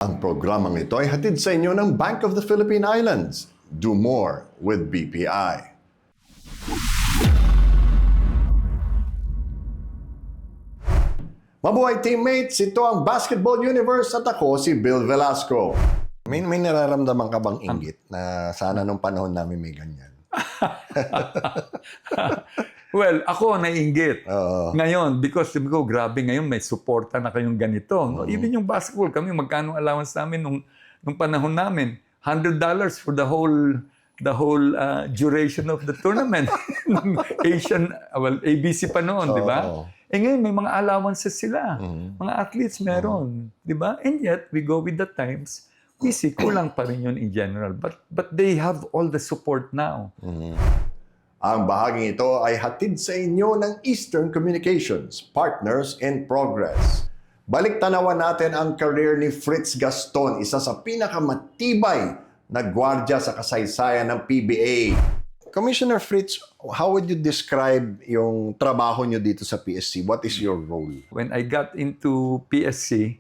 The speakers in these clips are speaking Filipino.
Ang programang ito ay hatid sa inyo ng Bank of the Philippine Islands. Do more with BPI. Mabuhay teammates, ito ang Basketball Universe at ako si Bill Velasco. May nararamdaman ka bang inggit na sana nung panahon namin may ganyan? Well, ako naiinggit. Ngayon, because sabi ko, grabe ngayon, may suporta na kayong ganito. No? Even yung basketball, kami, magkano allowance namin nung panahon namin? $100 for the whole duration of the tournament. Asian, well, ABC pa noon, di ba? Eh ngayon, may mga allowances sila. Mga athletes meron, di ba? And yet, we go with the times. We see, kulang pa rin yun in general. But they have all the support now. Ang bahaging ito ay hatid sa inyo ng Eastern Communications, Partners in Progress. Balik tanawan natin ang career ni FRITZ GASTON, isa sa pinakamatibay na gwardiya sa kasaysayan ng PBA. Commissioner Fritz, how would you describe yung trabaho nyo dito sa PSC? What is your role? When I got into PSC,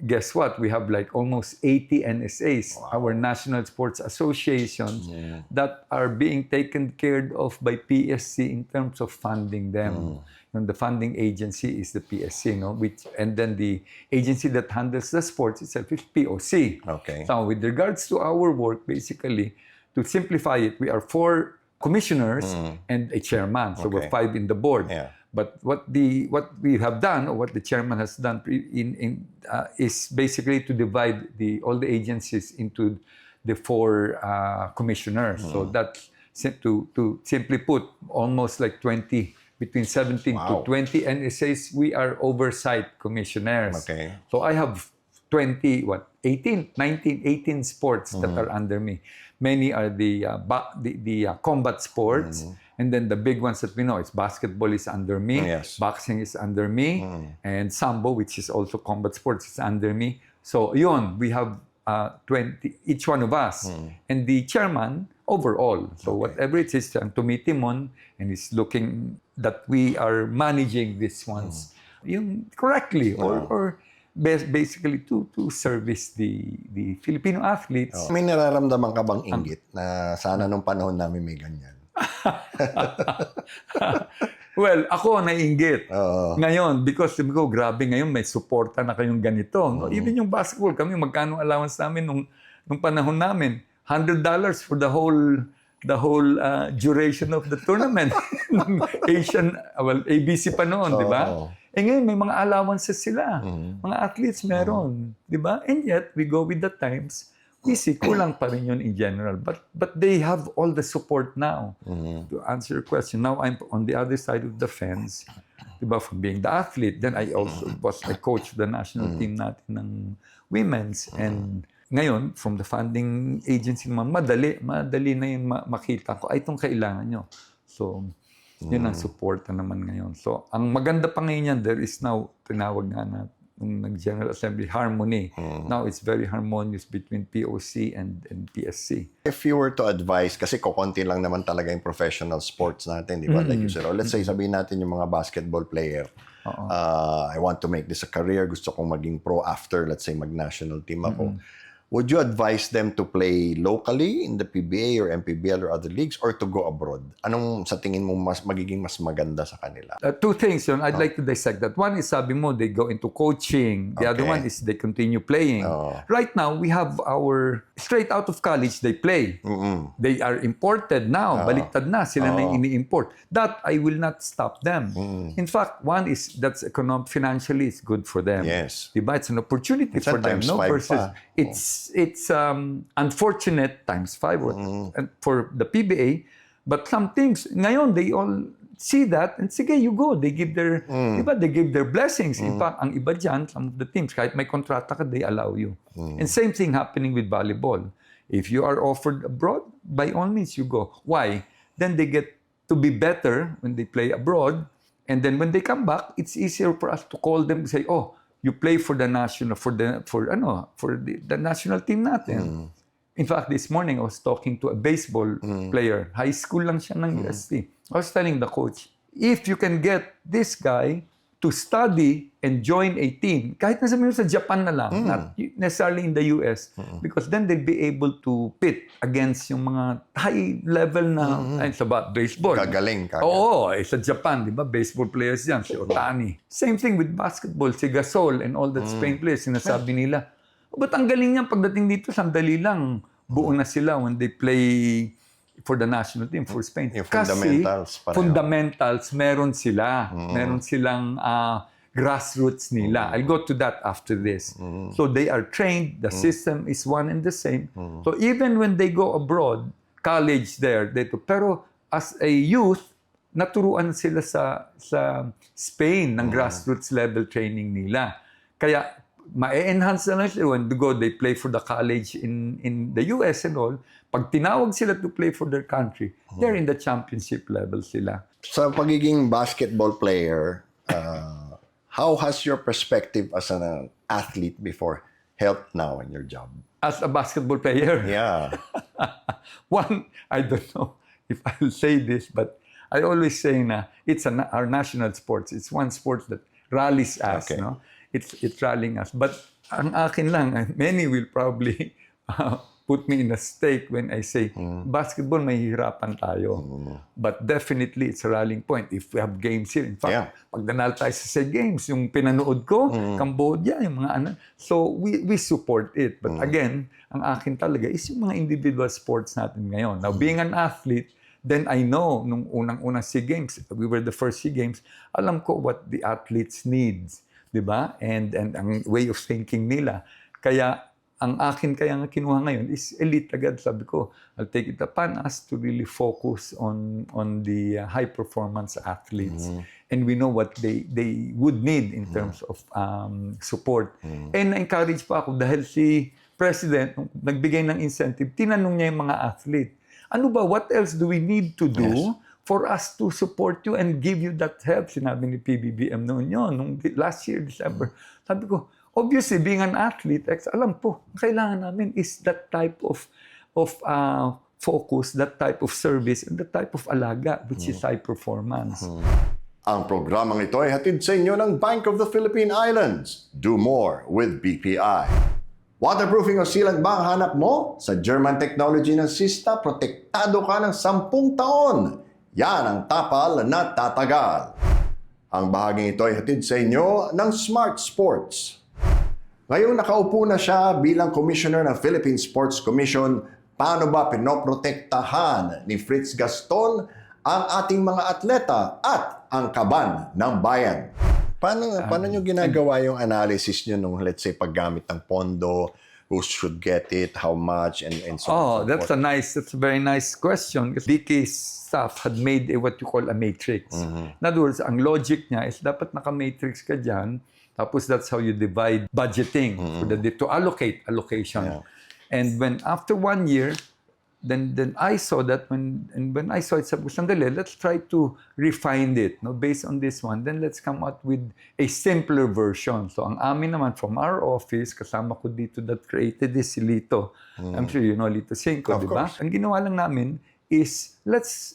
guess what? We have like almost 80 NSAs, our National Sports Associations, that are being taken care of by PSC in terms of funding them. And the funding agency is the PSC, no? And then the agency that handles the sports itself is POC. Okay. So with regards to our work, basically, to simplify it, we are 4 commissioners and a chairman. So we're 5 in the board. Yeah. But what we have done, or what the chairman has done, is basically to divide all the agencies into the 4 commissioners. So that's to simply put, almost like 20, between 17 to 20 NSAs, we are oversight commissioners. Okay. So I have 18 sports that are under me. Many are the combat sports. And then the big ones that we know, it's basketball is under me, boxing is under me, and sambo, which is also combat sports, is under me. So yun, we have 20, each one of us. And the chairman, overall. So whatever it is, tumitimon, and is looking that we are managing these ones yung correctly, or basically to service the Filipino athletes. May nararamdaman ka bang inggit na sana nung panahon namin may ganyan? Well, ako naiinggit. Ngayon, because sabi ko, grabe ngayon, may suporta na kayong ganito. No? Even yung basketball, kami, magkano allowance namin nung panahon namin? $100 for the whole duration of the tournament. Asian, well, ABC pa noon, di ba? Eh ngayon, may mga allowances sila. Mga athletes meron, di ba? And yet, we go with the times. We see, kulang pa rin yun in general. But they have all the support now. To answer your question, now I'm on the other side of the fence. Diba, from being the athlete, then I also I coached the national team natin ng women's. And ngayon, from the funding agency naman, madali na yung makita ko, ay, itong kailangan nyo. So, yun ang support naman ngayon. So, ang maganda pa ngayon yan, there is now, tinawag nga natin, nung nag-General Assembly, harmony. Now, it's very harmonious between POC and PSC. If you were to advise, kasi kukunti lang naman talaga yung professional sports natin, di ba? Like you said, let's say, sabihin natin yung mga basketball player, I want to make this a career, gusto kong maging pro after, let's say, mag-national team ako. Would you advise them to play locally in the PBA or MPBL or other leagues, or to go abroad? Anong sa tingin mo magiging mas maganda sa kanila? 2 things yun. I'd like to dissect that. One is, sabi mo, they go into coaching. The other one is they continue playing. Right now, we have our, straight out of college, they play. They are imported now. Baliktad na. Sila na yung ini-import. That, I will not stop them. In fact, one is, that's financially, it's good for them. Yes. Diba? It's an opportunity for them. No? Versus, it's unfortunate times 5 and for the PBA, but some teams ngayon they all see that and sige, you go. They give their they give their blessings. In fact, ang iba dyan, some of the teams, kahit may kontrata ka, they allow you. And same thing happening with volleyball. If you are offered abroad, by all means you go. Why? Then they get to be better when they play abroad, and then when they come back, it's easier for us to call them and say, oh, you play for the national the national team natin. In fact, this morning I was talking to a baseball player. High school lang siya ng UST. I was telling the coach, if you can get this guy to study and join a team, kahit na sabihin mo sa Japan na lang, not necessarily in the US, because then they'll be able to pit against yung mga high level na, sa baseball. Gagaling. Oo, sa Japan, di ba? Baseball players yan, si Otani. Same thing with basketball, si Gasol and all that Spain players, sinasabi nila, ba't ang galing niyan pagdating dito, sandali lang, buo na sila when they play for the national team, for Spain. Yung fundamentals. Kasi fundamentals, meron sila. Meron silang grassroots nila. I'll go to that after this. So they are trained, the system is one and the same. So even when they go abroad, college there, pero as a youth, naturuan sila sa Spain ng grassroots level training nila. Kaya ma-enhance na lang sila when they play for the college in the US and all. Pag tinawag sila to play for their country, they're in the championship level sila. Sa pagiging basketball player, how has your perspective as an athlete before helped now in your job? As a basketball player? Yeah. One, I don't know if I'll say this, but I always say na it's our national sports. It's one sport that rallies us. Okay. No? It's rallying us. But ang akin lang, many will probably put me in a stake when I say, basketball, mahihirapan tayo. But definitely, it's a rallying point. If we have games here, in fact, pag nanalo tayo sa games, yung pinanood ko, Cambodia, yung mga ano. So, we support it. But again, ang akin talaga is yung mga individual sports natin ngayon. Now, being an athlete, then I know, nung unang-unang SEA Games, we were the first SEA Games, alam ko what the athletes needs. Diba? And ang way of thinking nila. Kaya, ang akin kaya nga kinuha ngayon is elite agad. Sabi ko, I'll take it upon us to really focus on the high performance athletes. And we know what they would need in terms of support. And na-encourage pa ako dahil si President, nagbigay ng incentive, tinanong niya yung mga athlete, ano ba, what else do we need to do for us to support you and give you that help? Sinabi ni PBBM noon yun, nung last year, December. Sabi ko, obviously, being an athlete, alam po, kailangan namin is that type of focus, that type of service, and that type of alaga, which is high performance. Ang programang ito ay hatid sa inyo ng Bank of the Philippine Islands. Do more with BPI. Waterproofing o sealant ba ang hanap mo? Sa German technology ng Sista, protektado ka ng 10 taon. Yan ang tapal na tatagal. Ang bahaging ito ay hatid sa inyo ng Smart Sports. Ngayon nakaupo na siya bilang Commissioner ng Philippine Sports Commission. Paano ba pinoprotektahan ni FRITZ GASTON ang ating mga atleta at ang kaban ng bayan? Paano nyo ginagawa yung analysis nyo nung, let's say, paggamit ng pondo, who should get it, how much, and so on? That's a very nice question. Because DK's staff had made what you call a matrix. In other words, ang logic niya is dapat naka-matrix ka dyan. Tapos that's how you divide budgeting to allocate allocation. Yeah. And when after 1 year, then I saw that when I saw it, sabi ko, sandali, let's try to refine it. No, based on this one, then let's come out with a simpler version. So ang amin naman from our office, kasama ko dito that created this si Lito. I'm sure you know Lito Cinco, di ba? Ang ginawa lang namin is let's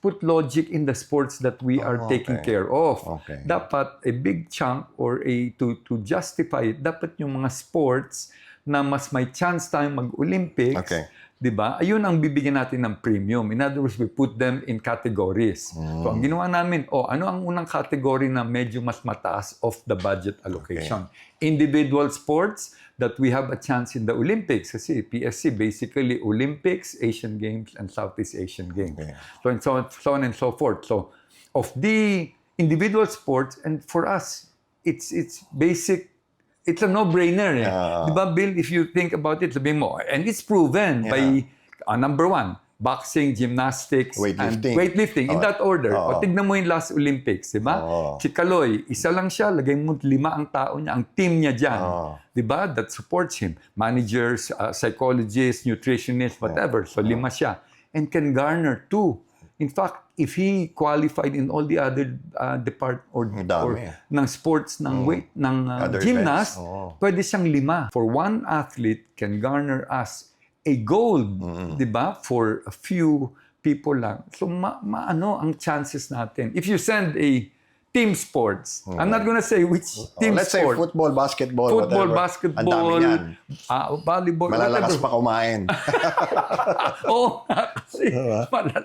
put logic in the sports that we are taking care of. Dapat a big chunk or to justify it, dapat yung mga sports na mas may chance tayong mag-Olympics, di ba? Ayun ang bibigyan natin ng premium. In other words, we put them in categories. So ang ginawa namin, ano ang unang category na medyo mas mataas of the budget allocation? Individual sports that we have a chance in the Olympics. Kasi PSC, basically Olympics, Asian Games, and Southeast Asian Games. So on and so forth. So of the individual sports, and for us, it's basic. It's a no-brainer. Diba, Bill, if you think about it, sabihin mo, and it's proven by, number one, boxing, gymnastics, and weightlifting. In that order. O tignan mo yung last Olympics, di ba? Si Kaloy, isa lang siya, lagay mo 5 ang tao niya, ang team niya dyan. Di ba? That supports him. Managers, psychologists, nutritionists, whatever. So 5 siya. And can garner 2. In fact, if he qualified in all the other ng sports, ng weight, ng gymnast, pwede siyang 5. For one athlete can garner us a gold, di ba? For a few people lang. So, maano ang chances natin? If you send a team sports. I'm not gonna say which team Let's say sport. football, basketball, Football, whatever. basketball, Ang dami yan. Volleyball, Malalakas whatever. pa kumain. Oo, kasi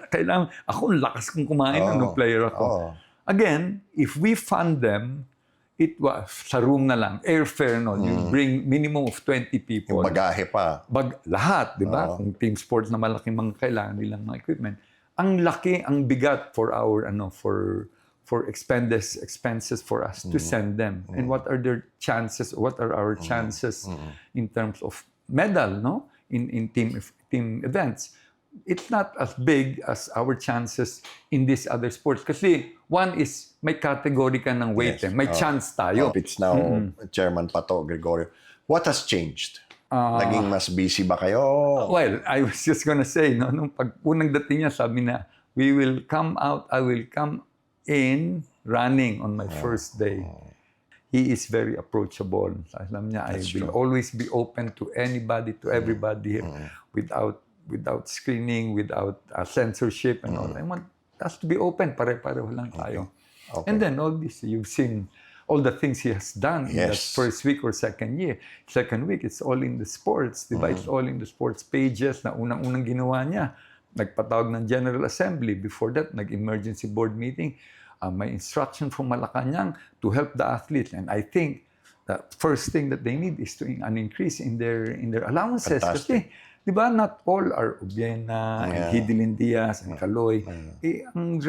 kailangan, ako ang lakas kong kumain nung player ako. Again, if we fund them, it was sa room na lang, airfare, no, you bring minimum of 20 people. Yung bagahe pa. Lahat, di ba? Kung team sports na malaking mga kailangan nilang mga equipment. Ang laki, ang bigat for our, for expenses for us to send them. And what are their chances, what are our chances in terms of medal, no? In team events. It's not as big as our chances in these other sports. Kasi one is may category ka ng weight. May chance tayo. It's now Chairman Pato, Gregorio. What has changed? Naging mas busy ba kayo? Well, I was just gonna say, no, nung unang dating niya, sabi na, I will come in running on my first day. He is very approachable. Alam niya, I will always be open to anybody, to everybody here, without screening, without censorship and all. I want us to be open. Pare-pareho lang tayo. Okay. And then all this, you've seen all the things he has done in that first week or second week, it's all in the sports. Diba? It's all in the sports pages na unang-unang ginawa niya. Nagpatawag ng General Assembly. Before that, nag-emergency board meeting. May instruction from Malacanang to help the athletes. And I think the first thing that they need is an increase in their allowances. Fantastic. Kasi, di ba, not all are Ubiena, and Hidilyn Diaz, and Caloy. Ang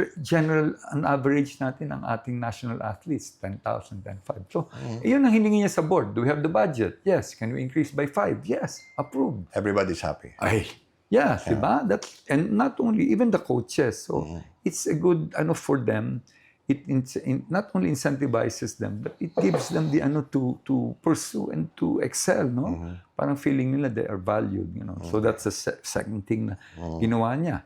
average natin, ang ating national athletes, 10,000, 10,500. So, yun ang hiningi niya sa board. Do we have the budget? Yes. Can we increase by 5? Yes. Approved. Everybody's happy. Yeah, diba? And not only, even the coaches. So, it's a good, for them. It not only incentivizes them, but it gives them the to pursue and to excel, no? Parang feeling nila they are valued, So that's the second thing na ginawa niya.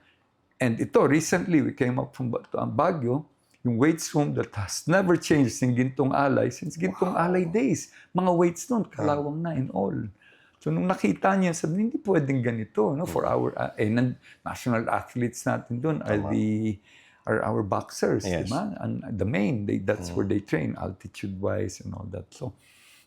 And ito, recently, we came up from Baguio, yung weights room that has never changed since Gintong Alay days. Mga weights doon, kalawang na in all. So, nung nakita niya, sabi, hindi pwedeng ganito, no? For our national athletes natin doon are our boxers, diba? And the main, that's where they train, altitude-wise and all that. So,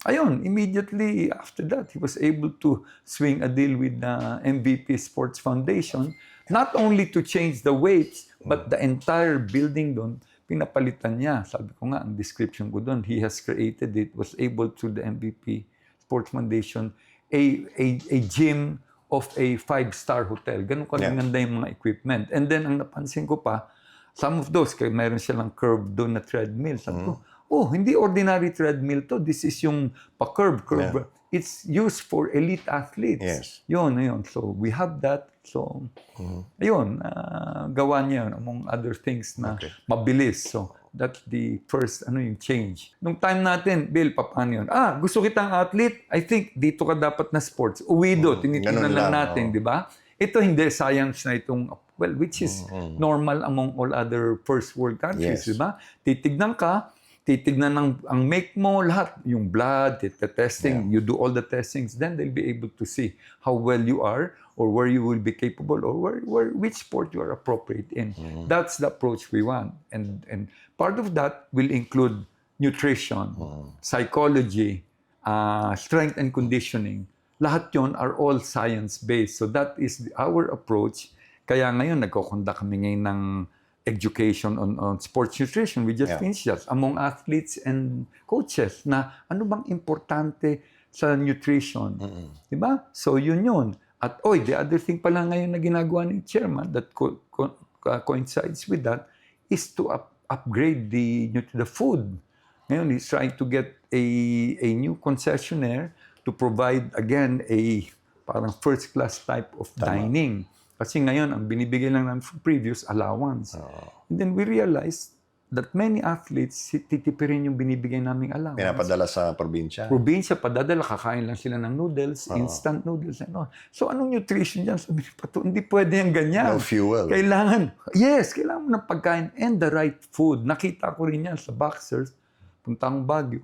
ayun, immediately after that, he was able to swing a deal with the MVP Sports Foundation, not only to change the weights, but the entire building doon, pinapalitan niya. Sabi ko nga, ang description ko doon, he has created it, was able through the MVP Sports Foundation, a gym of a 5-star hotel. Ganun kaganda yung mga equipment. And then, ang napansin ko pa, some of those, kaya mayroon silang curve doon na treadmill. Sabi ko, hindi ordinary treadmill to. This is yung pa-curve. Yeah. It's used for elite athletes. Yes. Yun. So, we have that. So, ayun, gawa niya yun, among other things na mabilis. So, that's the first, yung change. Nung time natin, Bill, paano yun? Gusto kitang athlete? I think, dito ka dapat na sports. Uwi do, tinitingnan lang natin, di ba? Ito hindi, science na itong, which is normal among all other first world countries, di ba? Titignan ang make mo, lahat, yung blood, testing, you do all the testings, then they'll be able to see how well you are, or where you will be capable, or which sport you are appropriate in. That's the approach we want. And part of that will include nutrition, psychology, strength and conditioning. Lahat yon are all science-based. So that is our approach. Kaya ngayon, nagkoconduct kami ngayon ng education on sports nutrition. We just finished that among athletes and coaches na ano bang importante sa nutrition. Diba? So yun. At the other thing pala ngayon na ginagawa ni Chairman that coincides with that is to upgrade the food. Ngayon, he's trying to get a new concessionaire to provide, again, a parang first-class type of dining. Kasi ngayon, ang binibigay lang namin from previous allowance. And then we realized that many athletes, titipirin yung binibigay naming allowance. Pinapadala sa probinsya. Probinsya, padadala, kakain lang sila ng noodles, instant noodles, and all. So, anong nutrition dyan? Sabi ni Pato, hindi pwede yung ganyan. No fuel. Kailangan mo ng pagkain and the right food. Nakita ko rin yan sa boxers, punta akong Baguio.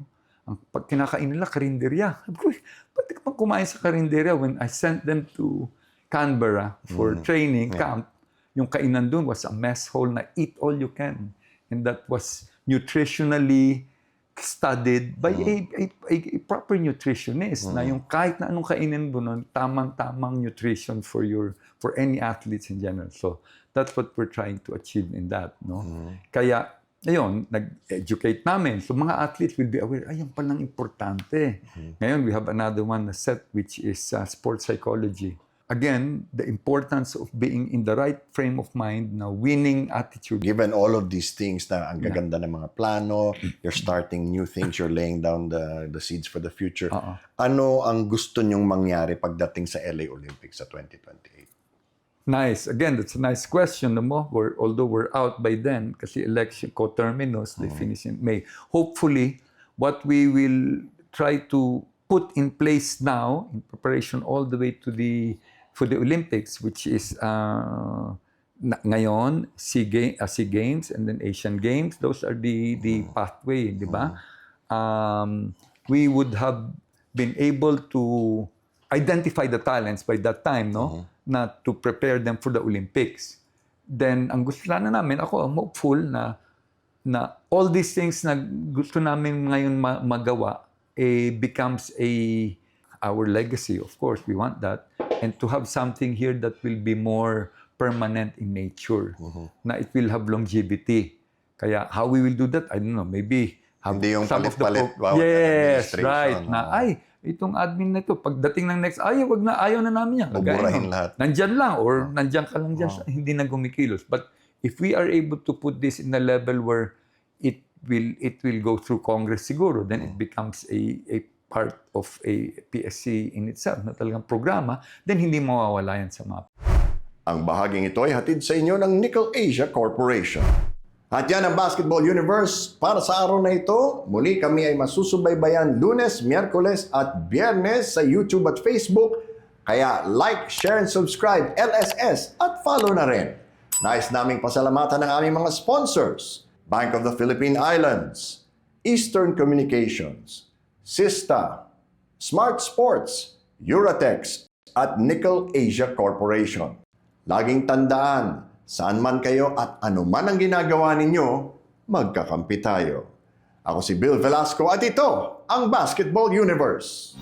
Ang pag kinakain nila, karinderya. Sabi ko, pati ka pang kumain sa karinderya when I sent them to Canberra for training camp, yung kainan doon was a mess hall na eat all you can. And that was nutritionally studied by a proper nutritionist na yung kahit na anong kainin mo nun, tamang nutrition for any athletes in general. So that's what we're trying to achieve in that, no? Kaya ayun, nag-educate namin. So mga athletes will be aware, ay, yan palang importante. Ngayon, we have another one na set which is sports psychology. Again, the importance of being in the right frame of mind na winning attitude. Given all of these things na ang gaganda ng mga plano, you're starting new things, you're laying down the seeds for the future. Ano ang gusto nyong mangyari pagdating sa LA Olympics sa 2028? Nice. Again, that's a nice question. Although we're out by then, kasi election coterminous, they finish in May. Hopefully, what we will try to put in place now, in preparation all the way to for the Olympics, which is ngayon, SEA Games and then Asian Games. Those are the pathway, di ba? We would have been able to identify the talents by that time, no? Na to prepare them for the Olympics. Then, ang gusto sana namin, ako, I'm hopeful na all these things na gusto namin ngayon magawa, becomes our legacy. Of course, we want that. And to have something here that will be more permanent in nature. Na it will have longevity. Kaya how we will do that, I don't know. Maybe have hindi yung some of the yes, right. Na itong admin na ito, pagdating ng next, ayaw na namin yan. Uburahin lahat. Nandyan lang or nandyan ka lang dyan, hindi na gumikilos. But if we are able to put this in a level where it will go through Congress siguro, then it becomes a part of a PSC in itself na talagang programa, then hindi mawawala yan sa mapa. Ang bahaging ito ay hatid sa inyo ng Nickel Asia Corporation. At yan ang Basketball Universe para sa araw na ito. Muli kami ay masusubaybayan Lunes, Miyerkules at Biyernes sa YouTube at Facebook. Kaya like, share, and subscribe LSS at follow na rin. Nais naming pasalamatan ng aming mga sponsors. Bank of the Philippine Islands, Eastern Communications, Sista, Smart Sports, Euratex, at Nickel Asia Corporation. Laging tandaan, saan man kayo at ano man ang ginagawa ninyo, magkakampi tayo. Ako si Bill Velasco at ito ang Basketball Universe.